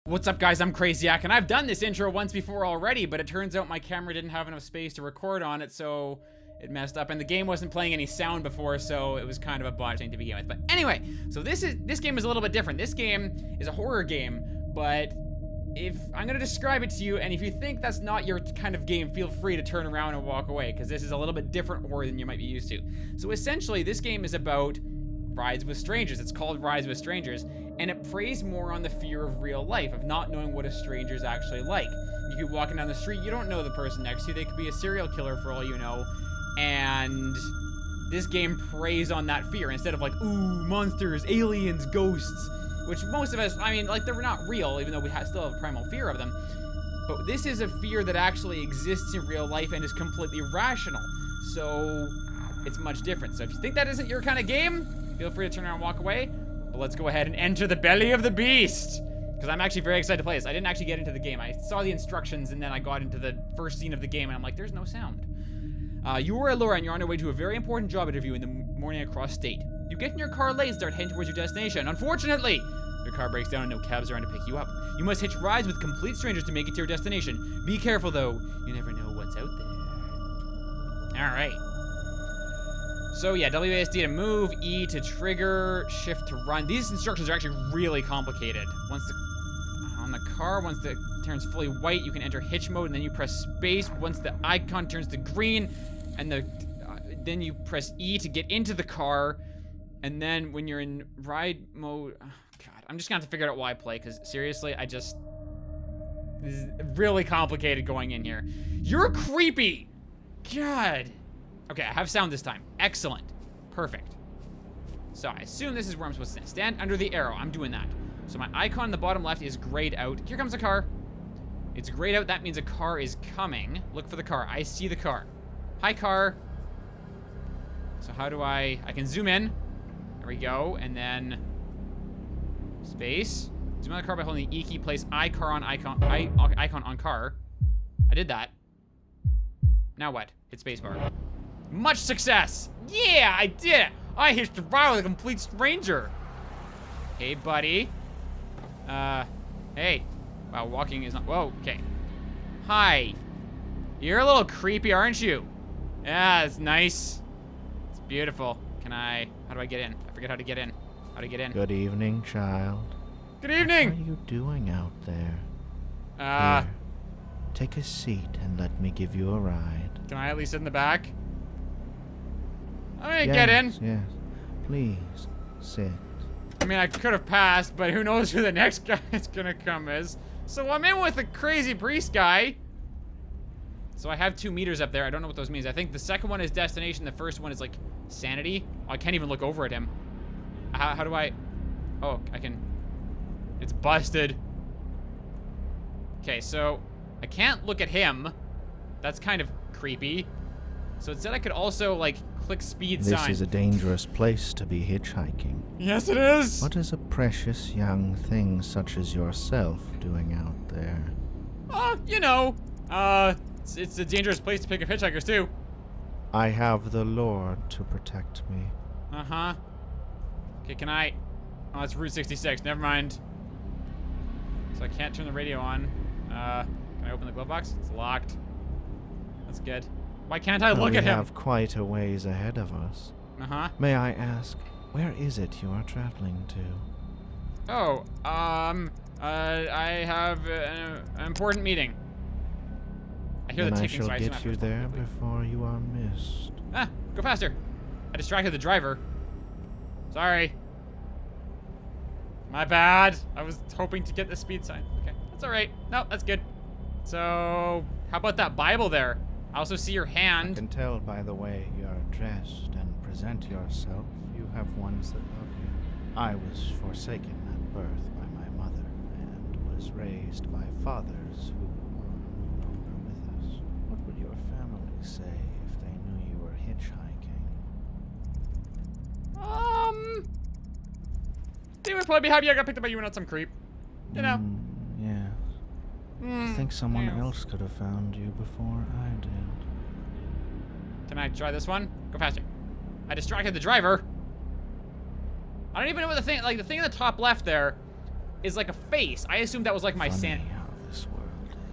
What's up, guys? I'm Craziac, and I've done this intro once before already, but it turns out my camera didn't have enough space to record on it, so it messed up, and the game wasn't playing any sound before, so it was kind of a botch thing to begin with. But anyway, so this game is a little bit different. This game is a horror game, but if I'm gonna describe it to you, and if you think that's not your kind of game, feel free to turn around and walk away, because this is a little bit different horror than you might be used to. So essentially, this game is about rides with strangers. It's called Rides with Strangers, and it preys more on the fear of real life, of not knowing what a stranger's actually like. You could be walking down the street, you don't know the person next to you, they could be a serial killer for all you know, and this game preys on that fear instead of like, ooh, monsters, aliens, ghosts, which most of us, I mean, like, they're not real, even though we still have a primal fear of them, but this is a fear that actually exists in real life and is completely rational, so it's much different. So if you think that isn't your kind of game, feel free to turn around and walk away. But let's go ahead and enter the belly of the beast, because I'm actually very excited to play this. I didn't actually get into the game. I saw the instructions and then I got into the first scene of the game and I'm like, there's no sound. You are Laura and you're on your way to a very important job interview in the morning across state. You get in your car late and start heading towards your destination. Unfortunately, your car breaks down and no cabs are around to pick you up. You must hitch rides with complete strangers to make it to your destination. Be careful though, you never know what's out there. All right. So yeah, WASD to move, E to trigger, shift to run. These instructions are actually really complicated. Once it turns fully white, you can enter hitch mode, and then you press space. Once the icon turns to green, and then you press E to get into the car, and then when you're in ride mode, oh God, I'm just gonna have to figure out why I play, because seriously, this is really complicated going in here. You're creepy, God. Okay, I have sound this time. Excellent. Perfect. So I assume this is where I'm supposed to stand. Stand under the arrow. I'm doing that. So my icon in the bottom left is grayed out. Here comes a car. It's grayed out. That means a car is coming. Look for the car. I see the car. Hi, car. So how do I can zoom in. There we go. And then space. Zoom on the car by holding the E key. Place icon on car. I did that. Now what? Hit spacebar. Much success! Yeah, I did it! I hitched a ride with a complete stranger. Hey, buddy. Hey. Wow, walking is not, whoa, okay. Hi. You're a little creepy, aren't you? Yeah, it's nice. It's beautiful. How do I get in? I forget how to get in. How to get in. Good evening, child. Good evening! What are you doing out there? Here, take a seat and let me give you a ride. Can I at least sit in the back? I mean, Yes, get in. Yes, please, sit. I mean, I could have passed, but who knows who the next guy is gonna come is. So I'm in with the crazy priest guy. So I have 2 meters up there. I don't know what those means. I think the second one is destination. The first one is like sanity. Oh, I can't even look over at him. How do I? Oh, I can. It's busted. Okay, so I can't look at him. That's kind of creepy. So it said I could also, like, click speed sign. This is a dangerous place to be hitchhiking. Yes, it is! What is a precious young thing such as yourself doing out there? You know, it's a dangerous place to pick up hitchhikers, too. I have the Lord to protect me. Uh-huh. Okay, can I... Oh, it's Route 66. Never mind. So I can't turn the radio on. Can I open the glove box? It's locked. That's good. Why can't I look at him? We have quite a ways ahead of us. Uh-huh. May I ask, where is it you are traveling to? Oh, I have an important meeting. I hear Then the I ticking, shall so I assume I get have you to there quickly. before you are missed. Ah, go faster. I distracted the driver. Sorry. My bad. I was hoping to get the speed sign. Okay, that's all right. No, that's good. So, how about that Bible there? I also see your I hand. can tell by the way you are dressed and present yourself, you have ones that love you. I was forsaken at birth by my mother and was raised by fathers who are no longer with us. What would your family say if they knew you were hitchhiking? They would probably be happy I got picked up by you and not some creep. You know. Yeah. I think someone else could have found you before I did. Can I try this one? Go faster. I distracted the driver. I don't even know what the thing in the top left there is like a face. I assumed that was like my Funny sanity. how this world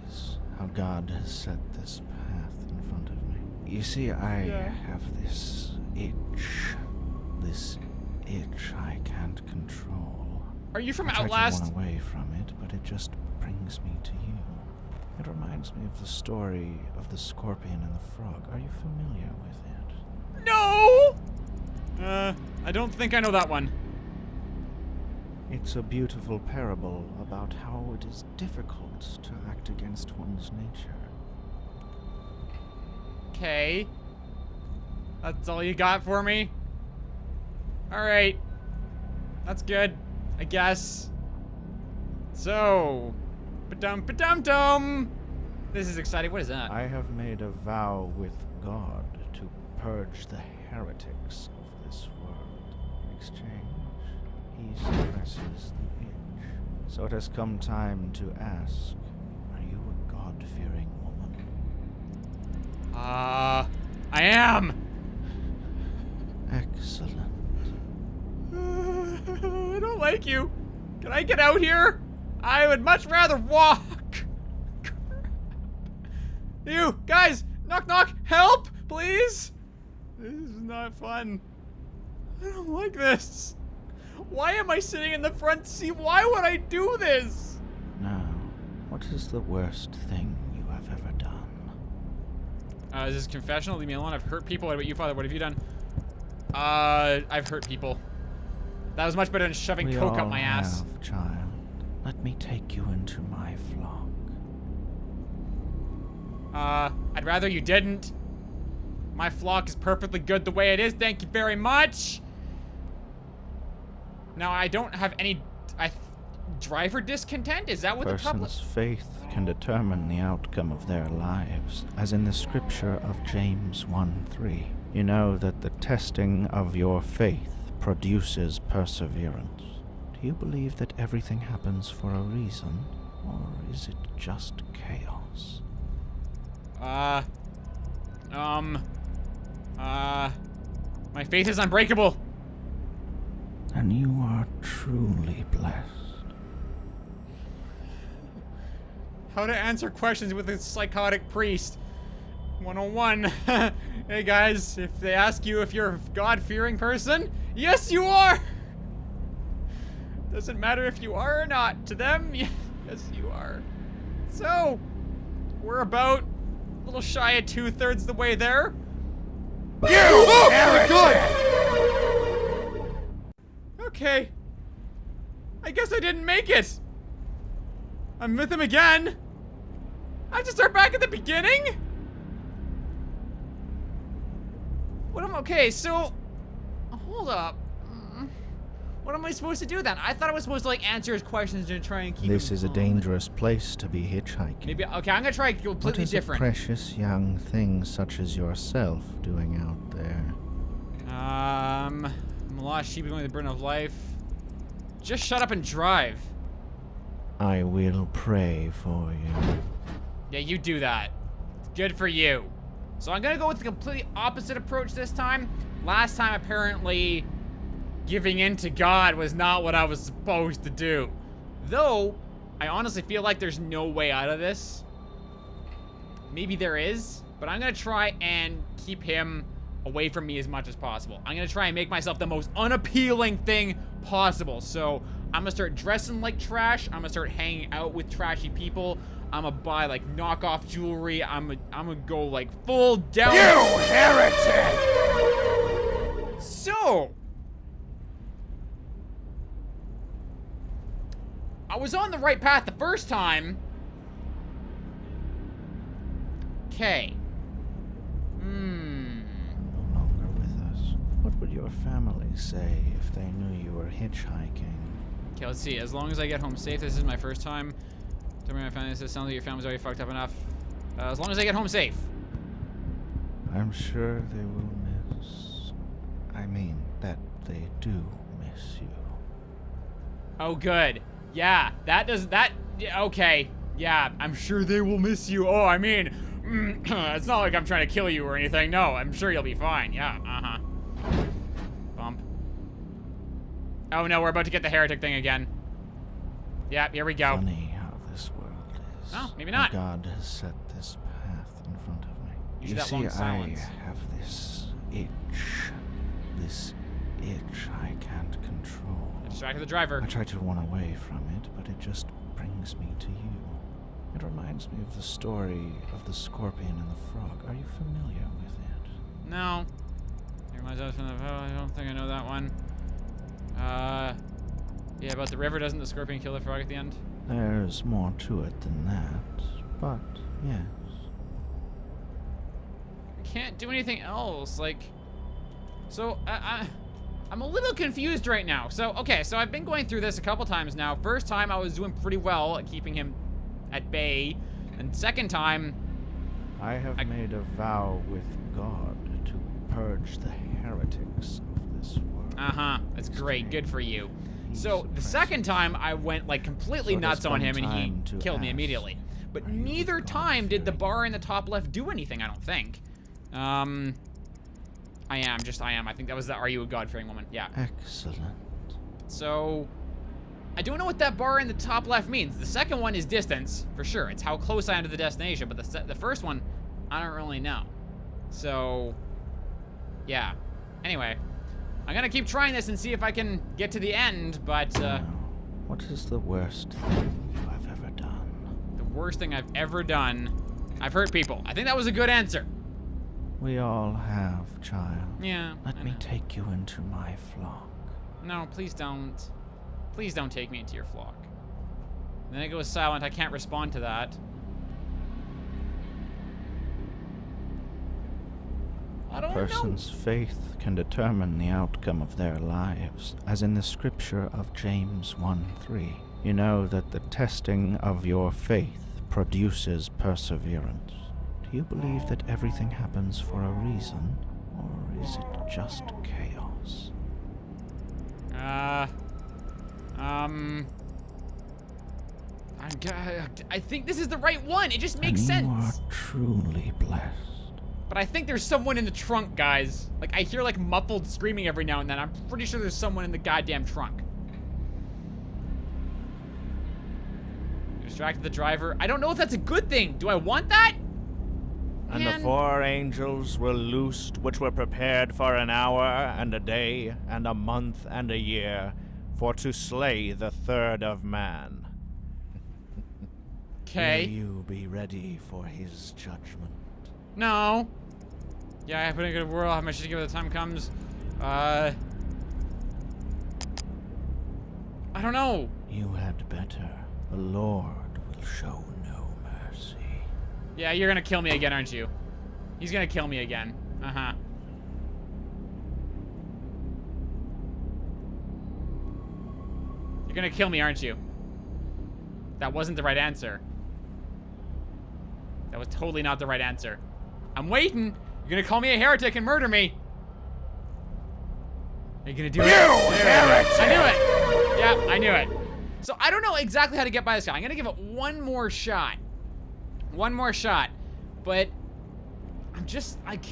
is. How God has set this path in front of me. You see, I have this itch. This itch I can't control. Are you from I try Outlast? to run away from it, but it just brings me to you. It reminds me of the story of the scorpion and the frog. Are you familiar with it? No! I don't think I know that one. It's a beautiful parable about how it is difficult to act against one's nature. Okay. That's all you got for me? Alright. That's good, I guess. So, ba-dum-ba-dum-dum! This is exciting. What is that? I have made a vow with God to purge the heretics of this world. In exchange, he suppresses the itch. So it has come time to ask, are you a God-fearing woman? I am! Excellent. I don't like you. Can I get out here? I would much rather walk. You, guys, knock knock, help, please. This is not fun. I don't like this. Why am I sitting in the front seat? Why would I do this? Now, what is the worst thing you have ever done? Is this confessional? Leave me alone. I've hurt people. What about you, Father? What have you done? I've hurt people. That was much better than shoving We coke all up my ass. have, child. Let me take you into my flock. I'd rather you didn't. My flock is perfectly good the way it is. Thank you very much. Now, I don't have any driver discontent? Is that what the problem Person's faith can determine the outcome of their lives, as in the scripture of James 1:3. You know that the testing of your faith produces perseverance. Do you believe that everything happens for a reason, or is it just chaos? My faith is unbreakable. And you are truly blessed. How to answer questions with a psychotic priest. 101. Hey guys, if they ask you if you're a God-fearing person, yes you are! Doesn't matter if you are or not. To them, yes you are. So, we're about a little shy of 2/3 the way there. You heretic! Okay. I guess I didn't make it. I'm with him again. I have to start back at the beginning? Okay, so hold up. What am I supposed to do then? I thought I was supposed to like answer his questions and try and keep This him is a calm. Dangerous place to be hitchhiking. Maybe okay, I'm gonna try What completely is different. a precious young thing such as yourself doing out there? I'm a lost sheep going the burden of life. Just shut up and drive. I will pray for you. Yeah, you do that. Good for you. So I'm gonna go with the completely opposite approach this time. Last time, apparently, giving in to God was not what I was supposed to do. Though, I honestly feel like there's no way out of this. Maybe there is, but I'm gonna try and keep him away from me as much as possible. I'm gonna try and make myself the most unappealing thing possible. So I'm gonna start dressing like trash. I'm gonna start hanging out with trashy people. I'm gonna buy like knockoff jewelry. I'm gonna go like full down. You heretic! So I was on the right path the first time. Okay. No longer with us. What would your family say if they knew you were hitchhiking? Okay, let's see. As long as I get home safe, this is my first time. Tell me my family. This sounds like your family's already fucked up enough. As long as I get home safe. I'm sure they will miss. I mean, that they do miss you. Oh, good. Yeah, yeah, okay. Yeah, I'm sure they will miss you. Oh, I mean, it's not like I'm trying to kill you or anything. No, I'm sure you'll be fine. Yeah, uh-huh. Bump. Oh no, we're about to get the heretic thing again. Yeah, here we go. Funny how this world is. Oh, maybe not. God has set this path in front of me. You You that see, long I silence. have this itch. This itch I can't control. I distracted the driver. I try to run away from it, but it just brings me to you. It reminds me of the story of the scorpion and the frog. Are you familiar with it? No. It reminds us from the. Oh, I don't think I know that one. Yeah, about the river. Doesn't the scorpion kill the frog at the end? There's more to it than that, but yes. I can't do anything else. Like, so I'm a little confused right now. So okay, so I've been going through this a couple times now. First time I was doing pretty well at keeping him at bay, and second time, I have made a vow with God to purge the heretics of this world. That's great. Good for you. He So the suppresses. second time I went like completely So nuts there's on come him and he time to killed me ask, immediately. But are you neither with time did the God-fearing? bar in the top left do anything, I don't think. I am. I think that was the Are You a God-Fearing Woman? Yeah. Excellent. So I don't know what that bar in the top left means. The second one is distance, for sure. It's how close I am to the destination. But the first one, I don't really know. So, yeah. Anyway, I'm gonna keep trying this and see if I can get to the end. But Now, what is the worst thing you have ever done? the worst thing I've ever done, I've hurt people. I think that was a good answer. We all have, child. Yeah. I Let me know. take you into my flock. No, please don't. Please don't take me into your flock. Then it goes silent. I can't respond to that. I A don't know. person's faith can determine the outcome of their lives, as in the scripture of James 1:3. You know that the testing of your faith produces perseverance. Do you believe that everything happens for a reason, or is it just chaos? I think this is the right one. It just makes And you are sense. truly blessed. But I think there's someone in the trunk, guys. Like, I hear, like, muffled screaming every now and then. I'm pretty sure there's someone in the goddamn trunk. Distracted the driver. I don't know if that's a good thing. Do I want that? And Man. the 4 angels were loosed, which were prepared for an hour, and a day, and a month, and a year, for to slay the third of man. Okay. Will you be ready for his judgment? No. Yeah, I put in a good world. How much should I give it the time comes? I don't know. You had better. The Lord will show no mercy. Yeah, you're gonna kill me again, aren't you? He's gonna kill me again. Uh-huh. You're gonna kill me, aren't you? That wasn't the right answer. That was totally not the right answer. I'm waiting. You're gonna call me a heretic and murder me. Are you gonna do it? heretic! I knew it. Yeah, I knew it. So I don't know exactly how to get by this guy. I'm gonna give it one more shot. One more shot. But I'm just like,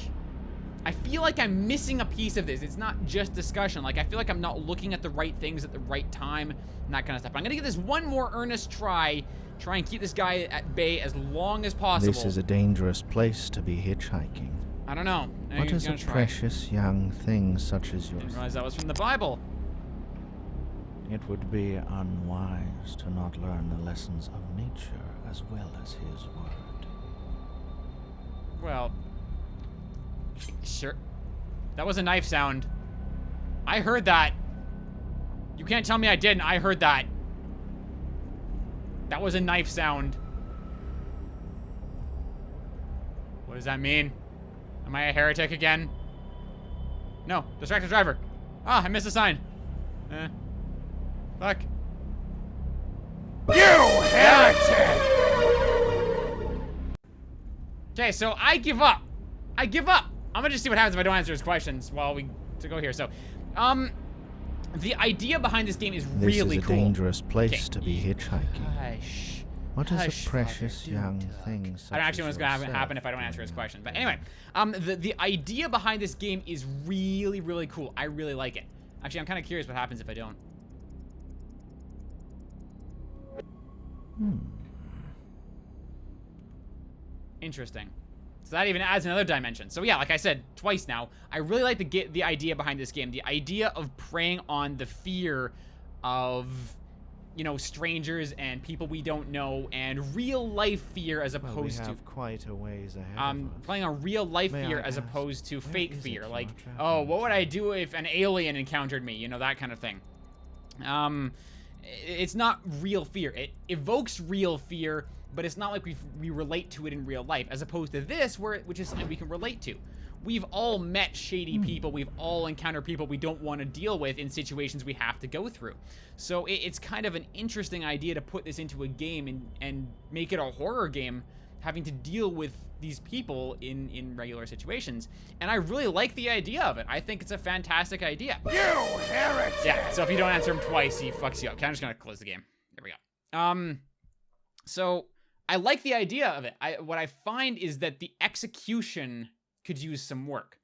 I feel like I'm missing a piece of this. It's not just discussion. Like, I feel like I'm not looking at the right things at the right time and that kind of stuff. I'm gonna give this one more earnest try. Try and keep this guy at bay as long as possible. This is a dangerous place to be hitchhiking. I don't know. What is a gonna try. precious young thing such as Didn't yours? realize that was from the Bible. It would be unwise to not learn the lessons of nature as well as his word. Well, sure. That was a knife sound. I heard that. You can't tell me I didn't. I heard that. That was a knife sound. What does that mean? Am I a heretic again? No. Distracted driver. Ah, I missed a sign. Fuck. You heretic! Okay, so I give up. I give up. I'm gonna just see what happens if I don't answer his questions while we go here. So, the idea behind this game is This really is a cool. dangerous place Okay. to be hitchhiking. Hush. What is Hush, a precious Father, young don't talk. thing such I don't actually know as what's gonna yourself happen if I don't answer his doing question. But nothing? anyway, the idea behind this game is really, really cool. I really like it. Actually, I'm kind of curious what happens if I don't. Interesting. So that even adds another dimension. So yeah, like I said twice now, I really like the idea behind this game. The idea of preying on the fear of, you know, strangers and people we don't know, and real life fear as opposed we to have quite a ways ahead of us. playing on real life May fear I as ask, opposed to where fake is fear. it Like, you're traveling oh, what would to? I do if an alien encountered me? You know, that kind of thing. It's not real fear. It evokes real fear, but it's not like we relate to it in real life, as opposed to this, which is something we can relate to. We've all met shady people. We've all encountered people we don't want to deal with in situations we have to go through. So it's kind of an interesting idea to put this into a game and make it a horror game, having to deal with these people in regular situations. And I really like the idea of it. I think it's a fantastic idea. You heretic! Yeah, so if you don't answer him twice, he fucks you up. Okay, I'm just gonna close the game. There we go. So I like the idea of it. What I find is that the execution could use some work.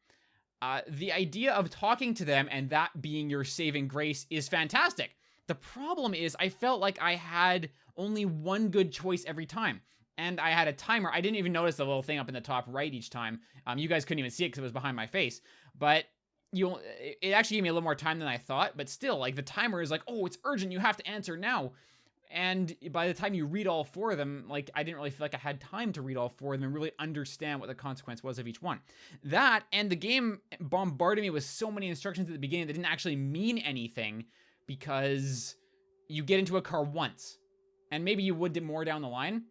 The idea of talking to them and that being your saving grace is fantastic. The problem is I felt like I had only one good choice every time. And I had a timer. I didn't even notice the little thing up in the top right each time. You guys couldn't even see it because it was behind my face. But it actually gave me a little more time than I thought. But still, like, the timer is like, oh, it's urgent. You have to answer now. And by the time you read all four of them, like, I didn't really feel like I had time to read all four of them and really understand what the consequence was of each one. That, and the game bombarded me with so many instructions at the beginning that didn't actually mean anything, because you get into a car once. And maybe you would do more down the line.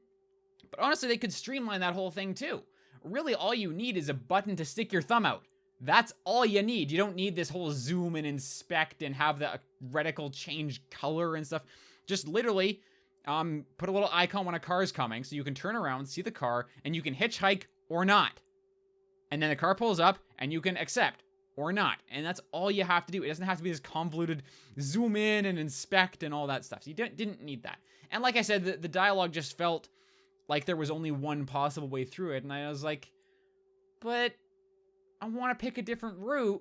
But honestly, they could streamline that whole thing too. Really, all you need is a button to stick your thumb out. That's all you need. You don't need this whole zoom and inspect and have the reticle change color and stuff. Just literally put a little icon when a car is coming so you can turn around, see the car, and you can hitchhike or not. And then the car pulls up and you can accept or not. And that's all you have to do. It doesn't have to be this convoluted zoom in and inspect and all that stuff. So you didn't need that. And like I said, the dialogue just felt like there was only one possible way through it. And I was like, but I want to pick a different route.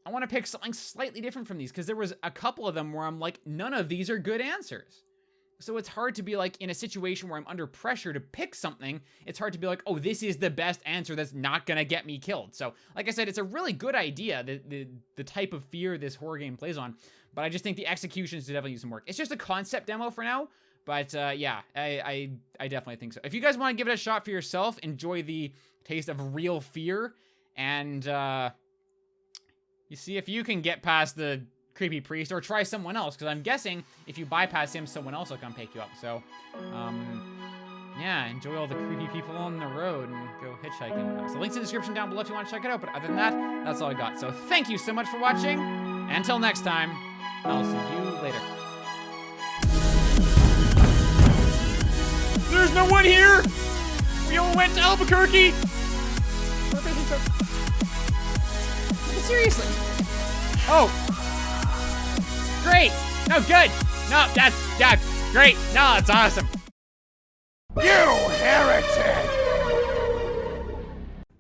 I want to pick something slightly different from these, because there was a couple of them where I'm like, none of these are good answers. So it's hard to be like, in a situation where I'm under pressure to pick something, it's hard to be like, oh, this is the best answer that's not going to get me killed. So like I said, it's a really good idea, the type of fear this horror game plays on, but I just think the executions should definitely use some work. It's just a concept demo for now, but yeah, I definitely think so. If you guys want to give it a shot for yourself, enjoy the taste of real fear, and you see if you can get past the creepy priest, or try someone else, because I'm guessing if you bypass him, someone else will come pick you up. So, yeah, enjoy all the creepy people on the road and go hitchhiking and whatnot. So link's in the description down below if you want to check it out, but other than that, that's all I got. So thank you so much for watching. Until next time, I'll see you later. There's no one here! We all went to Albuquerque! Seriously. Oh. Great. No, good. No, that's great. No, that's awesome. You heretic!